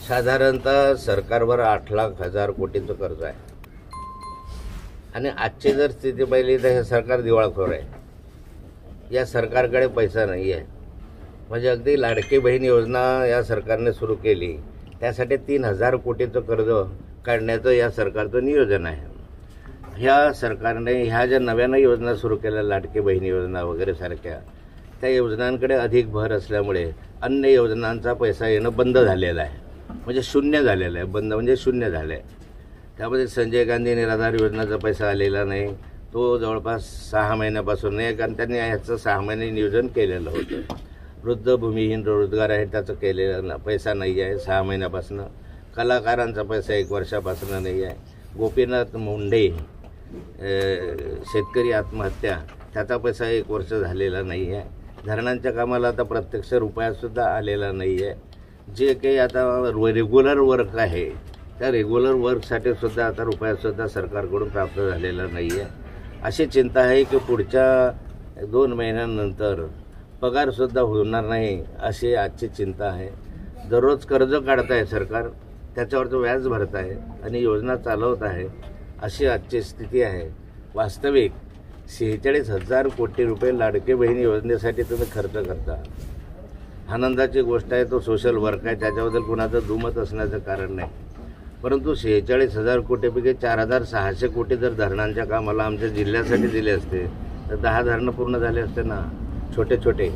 साधारणतः सरकारवर 8,00,000 कोटीचं कर्ज आहे आणि आजची जर स्थिती पाहिली तर हे सरकार दिवाळखोर आहे. या सरकारकडे पैसा नाही आहे. म्हणजे अगदी लाडकी बहीण योजना या सरकारने सुरू केली, त्यासाठी 3,000 कोटीचं कर्ज काढण्याचं या सरकारचं नियोजन आहे. ह्या सरकारने ह्या ज्या नव्यानं योजना सुरू केल्या, लाडकी बहीण योजना वगैरे सारख्या, त्या योजनांकडे अधिक भर असल्यामुळे अन्य योजनांचा पैसा येणं बंद झालेला आहे. म्हणजे शून्य झालेलं आहे. बंद म्हणजे शून्य झालं आहे. त्यामध्ये संजय गांधी निराधार योजनेचा पैसा आलेला नाही. तो जवळपास 6 महिन्यापासून नाही, कारण त्यांनी ह्याचं 6 महिने नियोजन केलेलं होतं. वृद्ध भूमिहीन रोजगार आहे, त्याचं केलेलं पैसा नाही आहे 6 महिन्यापासून. कलाकारांचा पैसा 1 वर्षापासून नाही आहे. गोपीनाथ मुंडे शेतकरी आत्महत्या, त्याचा पैसा 1 वर्ष झालेला नाही आहे. धरणांच्या कामाला आता प्रत्यक्ष रुपयासुद्धा आलेला नाही आहे. जे काही आता रेग्युलर वर्क आहे, त्या रेग्युलर वर्कसाठी सुद्धा आता रुपयासुद्धा सरकारकडून प्राप्त झालेला नाही आहे. अशी चिंता आहे की पुढच्या 2 महिन्यानंतर पगारसुद्धा होणार नाही, अशी आजची चिंता आहे. दररोज कर्ज काढत आहे सरकार, त्याच्यावरचं व्याज भरत आहे आणि योजना चालवत आहे, अशी आजची स्थिती आहे. वास्तविक 46,000 कोटी रुपये लाडके बहीण योजनेसाठी तुम्ही खर्च करता. आनंदाची गोष्ट आहे, तो सोशल वर्क आहे, त्याच्याबद्दल कुणाचं दुमत असण्याचं कारण नाही. परंतु 46,000 कोटीपैकी 4,600 कोटी जर धरणांच्या कामाला आमच्या जिल्ह्यासाठी दिले असते तर 10 धरणं पूर्ण झाले असते ना, छोटे छोटे.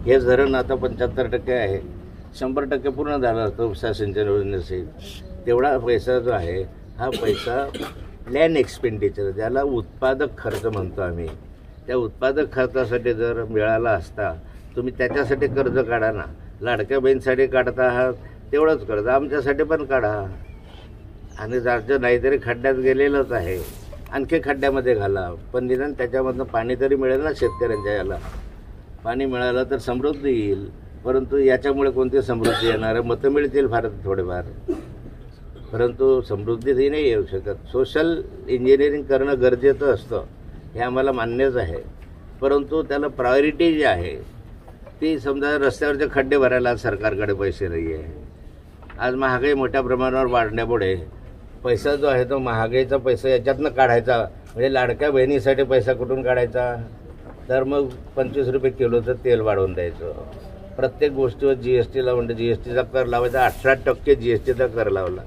हे धरण आता 75% आहे, 100% पूर्ण झालं असतं उपसा सिंचन योजनेसहित. तेवढा पैसा जो आहे, हा पैसा प्लॅन एक्सपेंडिचर, ज्याला उत्पादक खर्च म्हणतो आम्ही, त्या उत्पादक खर्चासाठी जर मिळाला असता, तुम्ही त्याच्यासाठी कर्ज काढा ना. लाडक्या बहीणसाठी काढता आहात तेवढंच कर्ज आमच्यासाठी पण काढा. आणि राज्य नाहीतरी खड्ड्यात गेलेलंच आहे, आणखी खड्ड्यामध्ये घाला, पण निदान त्याच्यामधनं पाणी तरी मिळेल ना शेतकऱ्यांच्या. याला पाणी मिळालं तर समृद्धी येईल. परंतु याच्यामुळे कोणती समृद्धी येणार आहे? मतं मिळतील फार थोडेफार, परंतु समृद्धीही नाही येऊ शकत. सोशल इंजिनिअरिंग करणं गरजेचं असतं, हे आम्हाला मान्यच आहे. परंतु त्याला प्रायोरिटी जी आहे ती, समजा रस्त्यावरचे खड्डे भरायला सरकारकडे पैसे नाही आहे. आज महागाई मोठ्या प्रमाणावर वाढण्यामुळे पैसा जो आहे तो महागाईचा पैसा याच्यातनं काढायचा, म्हणजे लाडक्या बहिणीसाठी पैसा कुठून काढायचा? तर मग 25 रुपये किलोचं तेल वाढवून द्यायचं. प्रत्येक गोष्टीवर GST लावून, GSTचा कर लावायचा, 18% GSTचा कर लावला.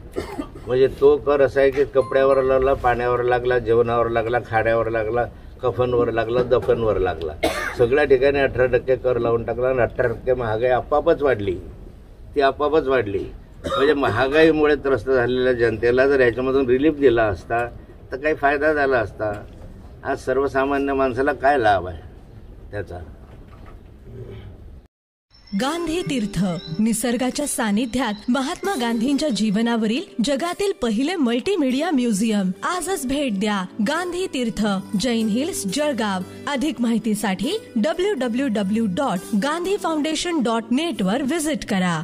म्हणजे तो कर असा आहे की कपड्यावर लागला, पाण्यावर लागला, जेवणावर लागला, खाण्यावर लागला, कफनवर लागला, दफनवर लागला. सगळ्या ठिकाणी 18% कर लावून टाकला आणि 18% महागाई आपापच वाढली. ती आपापच वाढली. म्हणजे महागाईमुळे त्रस्त झालेल्या जनतेला जर ह्याच्यामधून रिलीफ दिला असता तर काही फायदा झाला असता. आज सर्वसामान्य माणसाला काय लाभ आहे त्याचा? गांधी तीर्थ, निसर्गाच्या सानिध्यात महात्मा गांधींच्या जीवनावरील जगातील पहिले मल्टीमीडिया म्युझियम. आजच भेट द्या. गांधी तीर्थ, जैन हिल्स, जळगाव. अधिक माहितीसाठी www.gandhifoundation.net वर व्हिजिट करा.